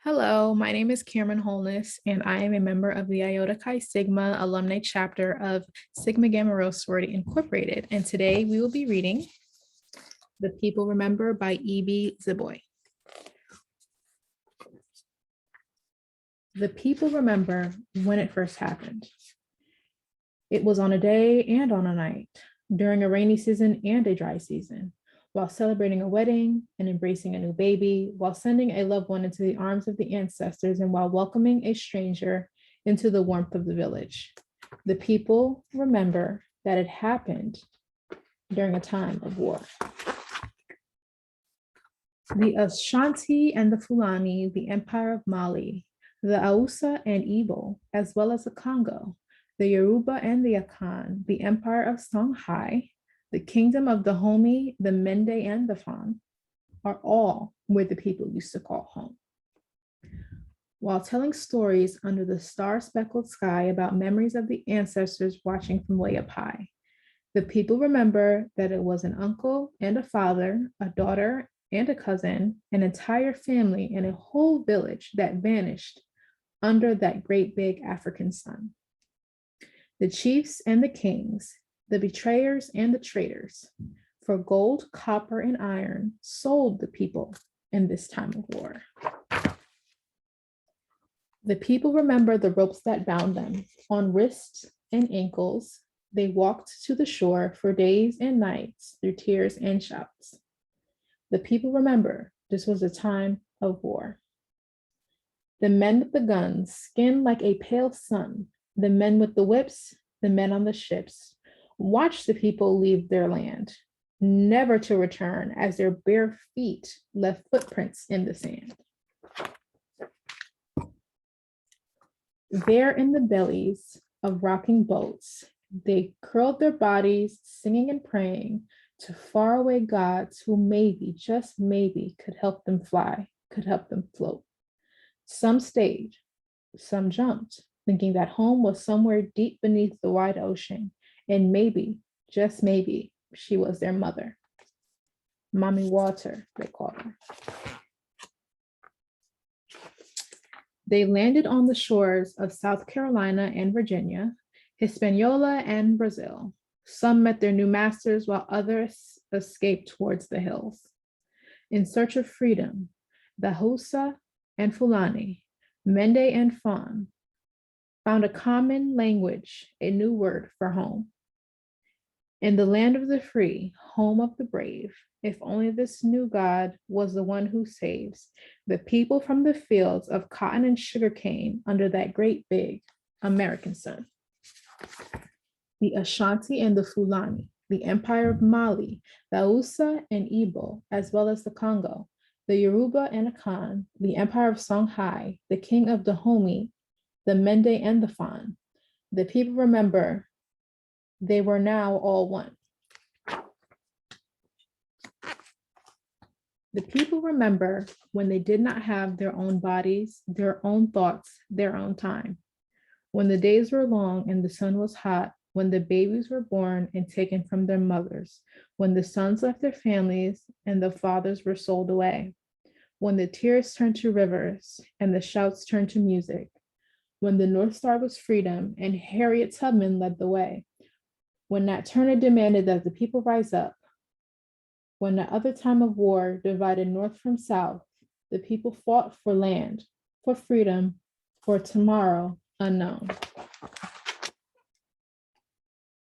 Hello, my name is Kameron Holness, and I am a member of the Iota Chi Sigma alumni chapter of Sigma Gamma Rho Sorority Incorporated. And today we will be reading The People Remember by E.B. Zoboi. The people remember when it first happened. It was on a day and on a night, during a rainy season and a dry season, while celebrating a wedding and embracing a new baby, while sending a loved one into the arms of the ancestors, and while welcoming a stranger into the warmth of the village. The people remember that it happened during a time of war. The Ashanti and the Fulani, the Empire of Mali, the Hausa and Igbo, as well as the Congo, the Yoruba and the Akan, the Empire of Songhai, the Kingdom of the Dahomey, the Mende and the Fan, are all where the people used to call home. While telling stories under the star-speckled sky about memories of the ancestors watching from way up high, the people remember that it was an uncle and a father, a daughter and a cousin, an entire family, and a whole village that vanished under that great big African sun. The chiefs and the kings, the betrayers and the traitors, for gold, copper, and iron, sold the people in this time of war. The people remember the ropes that bound them on wrists and ankles. They walked to the shore for days and nights through tears and shouts. The people remember this was a time of war. The men with the guns, skinned like a pale sun, the men with the whips, the men on the ships, watched the people leave their land, never to return as their bare feet left footprints in the sand. There in the bellies of rocking boats, they curled their bodies, singing and praying to faraway gods who maybe, just maybe, could help them fly, could help them float. Some stayed, some jumped, thinking that home was somewhere deep beneath the wide ocean, and maybe, just maybe, she was their mother. Mommy Water, they called her. They landed on the shores of South Carolina and Virginia, Hispaniola and Brazil. Some met their new masters while others escaped towards the hills. In search of freedom, the Hausa and Fulani, Mende and Fan, found a common language, a new word for home. In the land of the free, home of the brave, if only this new God was the one who saves the people from the fields of cotton and sugarcane under that great big American sun. The Ashanti and the Fulani, the Empire of Mali, the Hausa and Igbo, as well as the Congo, the Yoruba and Akan, the Empire of Songhai, the King of the Dahomey, the Mende and the Fan. The people remember they were now all one. The people remember when they did not have their own bodies, their own thoughts, their own time. When the days were long and the sun was hot, when the babies were born and taken from their mothers, when the sons left their families and the fathers were sold away, when the tears turned to rivers and the shouts turned to music, when the North Star was freedom and Harriet Tubman led the way, when Nat Turner demanded that the people rise up, when the other time of war divided North from South, the people fought for land, for freedom, for tomorrow unknown.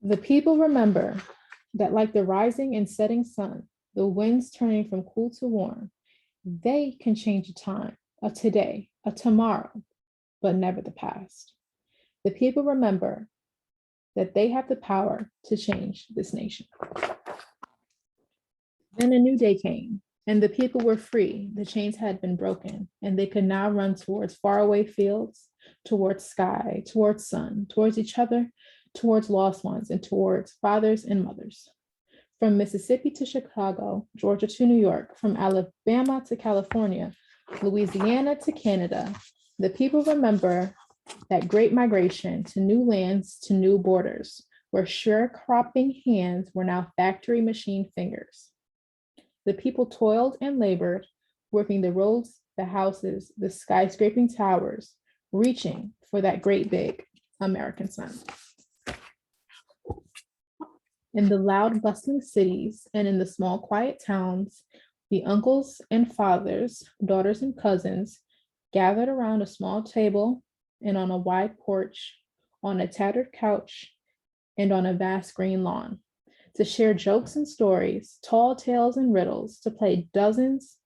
The people remember that like the rising and setting sun, the winds turning from cool to warm, they can change a time, a today, a tomorrow, but never the past. The people remember that they have the power to change this nation. Then a new day came, and the people were free. The chains had been broken, and they could now run towards faraway fields, towards sky, towards sun, towards each other, towards lost ones, and towards fathers and mothers. From Mississippi to Chicago, Georgia to New York, from Alabama to California, Louisiana to Canada, the people remember that great migration to new lands, to new borders, where sharecropping hands were now factory machine fingers. The people toiled and labored, working the roads, the houses, the skyscraping towers, reaching for that great big American sun. In the loud, bustling cities and in the small, quiet towns, the uncles and fathers, daughters and cousins gathered around a small table and on a wide porch, on a tattered couch, and on a vast green lawn, to share jokes and stories, tall tales and riddles, to play dozens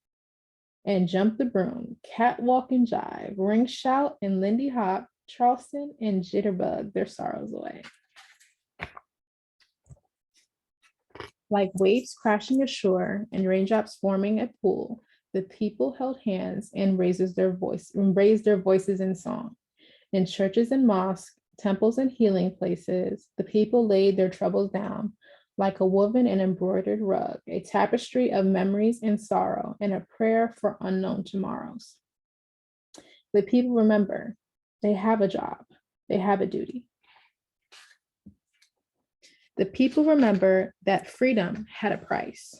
and jump the broom, catwalk and jive, ring shout and Lindy hop, Charleston and jitterbug their sorrows away. Like waves crashing ashore and raindrops forming a pool, the people held hands and raised their voices in song. In churches and mosques, temples and healing places, the people laid their troubles down like a woven and embroidered rug, a tapestry of memories and sorrow, and a prayer for unknown tomorrows. The people remember they have a job, they have a duty. The people remember that freedom had a price.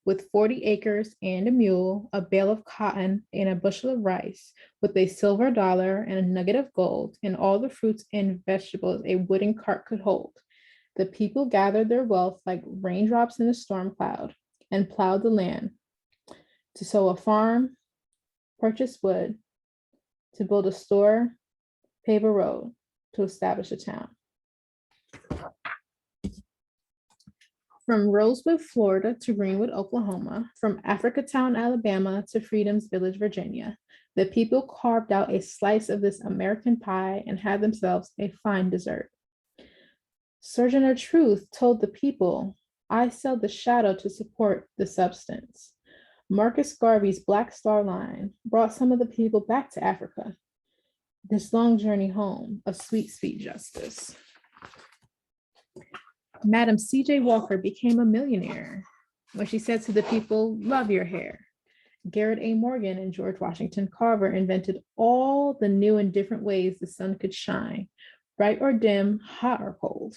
With 40 acres and a mule, a bale of cotton and a bushel of rice, with a silver dollar and a nugget of gold, and all the fruits and vegetables a wooden cart could hold, the people gathered their wealth like raindrops in a storm cloud and plowed the land to sow a farm, purchase wood, to build a store, pave a road, to establish a town. From Rosewood, Florida to Greenwood, Oklahoma, from Africatown, Alabama to Freedom's Village, Virginia, the people carved out a slice of this American pie and had themselves a fine dessert. Sojourner Truth told the people, I sell the shadow to support the substance. Marcus Garvey's Black Star Line brought some of the people back to Africa. This long journey home of sweet, sweet justice. Madam C.J. Walker became a millionaire when she said to the people, love your hair. Garrett A. Morgan and George Washington Carver invented all the new and different ways the sun could shine, bright or dim, hot or cold.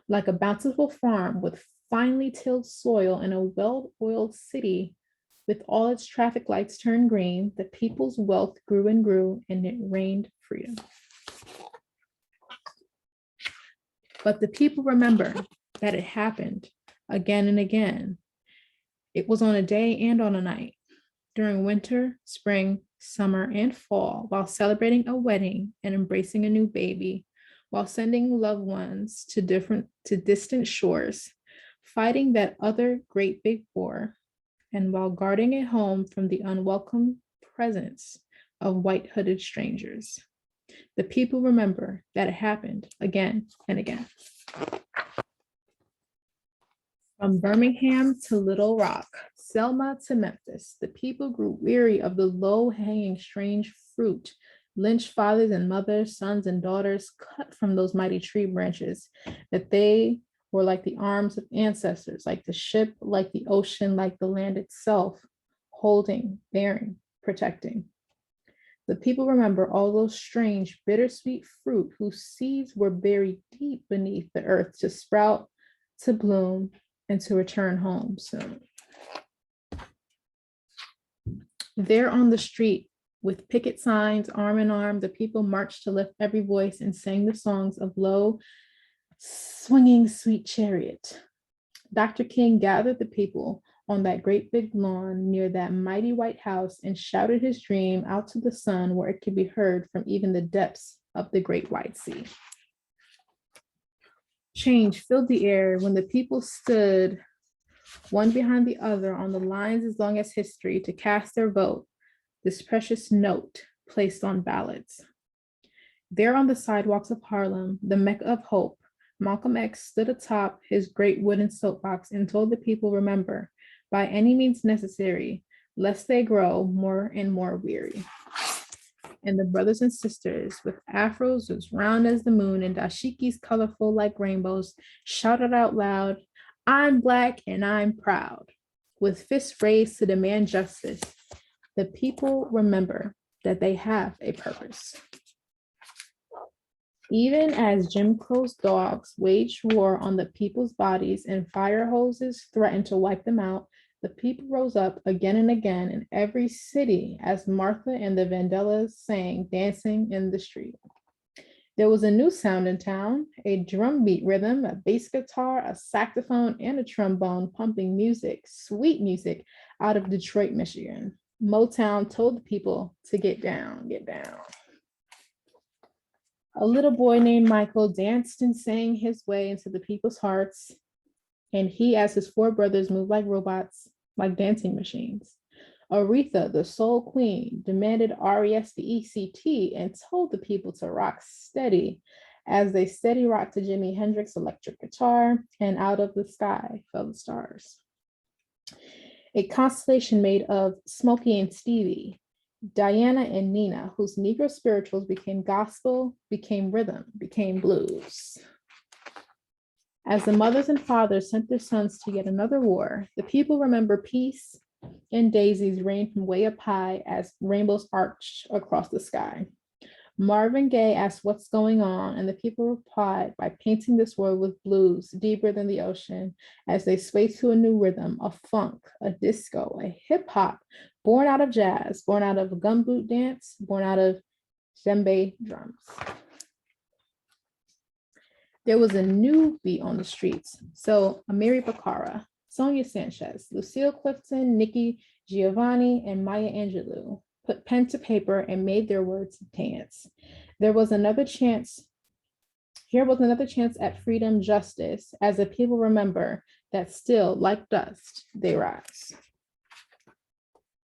Like a bountiful farm with finely tilled soil in a well-oiled city with all its traffic lights turned green, the people's wealth grew and grew, and it reigned freedom. But the people remember that it happened again and again. It was on a day and on a night, during winter, spring, summer, and fall, while celebrating a wedding and embracing a new baby, while sending loved ones to distant shores, fighting that other great big war, and while guarding a home from the unwelcome presence of white-hooded strangers. The people remember that it happened again and again. From Birmingham to Little Rock, Selma to Memphis, the people grew weary of the low-hanging strange fruit, lynched fathers and mothers, sons and daughters cut from those mighty tree branches, that they were like the arms of ancestors, like the ship, like the ocean, like the land itself, holding, bearing, protecting. The people remember all those strange, bittersweet fruit whose seeds were buried deep beneath the earth to sprout, to bloom, and to return home soon. There on the street, with picket signs, arm in arm, the people marched to lift every voice and sang the songs of low, swinging sweet chariot. Dr. King gathered the people on that great big lawn near that mighty White House and shouted his dream out to the sun where it could be heard from even the depths of the great wide sea. Change filled the air when the people stood one behind the other on the lines as long as history to cast their vote, this precious note placed on ballots. There on the sidewalks of Harlem, the Mecca of hope, Malcolm X stood atop his great wooden soapbox and told the people, remember, by any means necessary, lest they grow more and more weary. And the brothers and sisters with afros as round as the moon and dashikis colorful like rainbows shouted out loud, I'm Black and I'm proud. With fists raised to demand justice, the people remember that they have a purpose. Even as Jim Crow's dogs waged war on the people's bodies and fire hoses threatened to wipe them out, The people rose up again and again in every city as Martha and the Vandellas sang, dancing in the street. There was a new sound in town, a drum beat rhythm, a bass guitar, a saxophone, and a trombone pumping music, sweet music, out of Detroit, Michigan. Motown told the people to get down, get down. A little boy named Michael danced and sang his way into the people's hearts, and he, as his four brothers, moved like robots, like dancing machines. Aretha, the soul queen, demanded RESPECT and told the people to rock steady as they steady rocked to Jimi Hendrix's electric guitar, and out of the sky fell the stars. A constellation made of Smokey and Stevie, Diana and Nina, whose Negro spirituals became gospel, became rhythm, became blues. As the mothers and fathers sent their sons to yet another war, the people remember peace and daisies rain from way up high as rainbows arch across the sky. Marvin Gaye asked what's going on, and the people replied by painting this world with blues deeper than the ocean as they sway to a new rhythm, a funk, a disco, a hip hop, born out of jazz, born out of gumboot dance, born out of djembe drums. There was a new beat on the streets. So Amiri Bakara, Sonia Sanchez, Lucille Clifton, Nikki Giovanni, and Maya Angelou put pen to paper and made their words dance. Here was another chance at freedom, justice, as the people remember that still, like dust, they rise.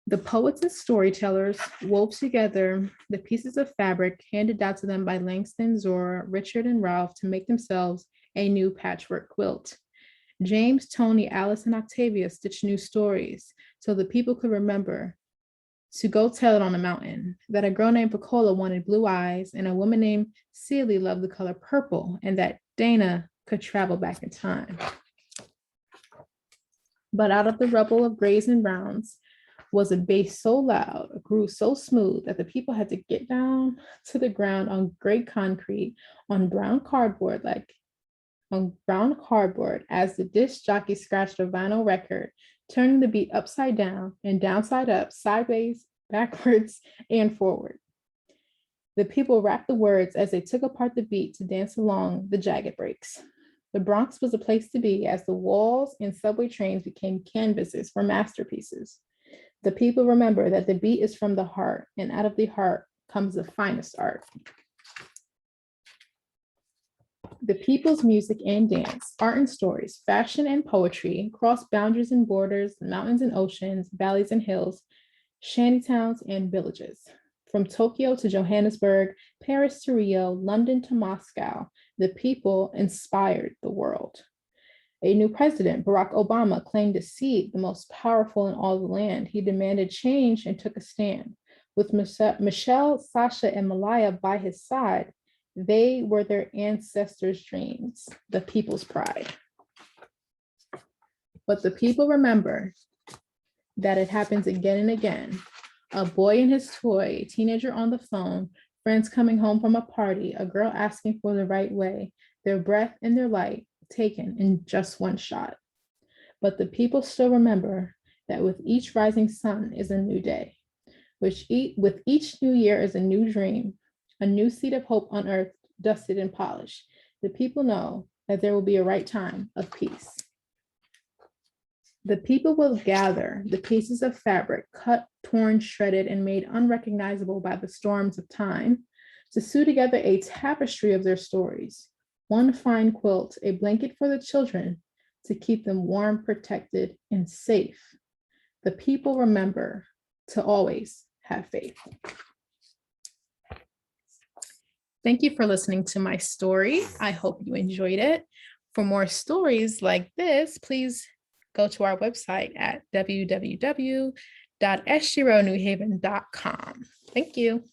The poets and storytellers wove together the pieces of fabric handed down to them by Langston, Zora, Richard, and Ralph to make themselves a new patchwork quilt. James, Tony, Alice, and Octavia stitched new stories so the people could remember to go tell it on the mountain, that a girl named Picola wanted blue eyes, and a woman named Celie loved the color purple, and that Dana could travel back in time. But out of the rubble of grays and browns was a bass so loud, a groove so smooth that the people had to get down to the ground on gray concrete, on brown cardboard as the disc jockey scratched a vinyl record, turning the beat upside down and downside up, sideways, backwards, and forward. The people rapped the words as they took apart the beat to dance along the jagged breaks. The Bronx was a place to be as the walls and subway trains became canvases for masterpieces. The people remember that the beat is from the heart, and out of the heart comes the finest art. The people's music and dance, art and stories, fashion and poetry cross boundaries and borders, mountains and oceans, valleys and hills, shantytowns and villages. From Tokyo to Johannesburg, Paris to Rio, London to Moscow, the people inspired the world. A new president, Barack Obama, claimed a seat, the most powerful in all the land. He demanded change and took a stand. With Michelle, Sasha, and Malaya by his side, they were their ancestors' dreams, the people's pride. But the people remember that it happens again and again. A boy and his toy, a teenager on the phone, friends coming home from a party, a girl asking for the right way, their breath and their light taken in just one shot. But the people still remember that with each rising sun is a new day, with each new year is a new dream, a new seed of hope on earth, dusted and polished. The people know that there will be a right time of peace. The people will gather the pieces of fabric, cut, torn, shredded, and made unrecognizable by the storms of time, to sew together a tapestry of their stories. One fine quilt, a blanket for the children to keep them warm, protected, and safe. The people remember to always have faith. Thank you for listening to my story. I hope you enjoyed it. For more stories like this, please go to our website at www.eshironewhaven.com. Thank you.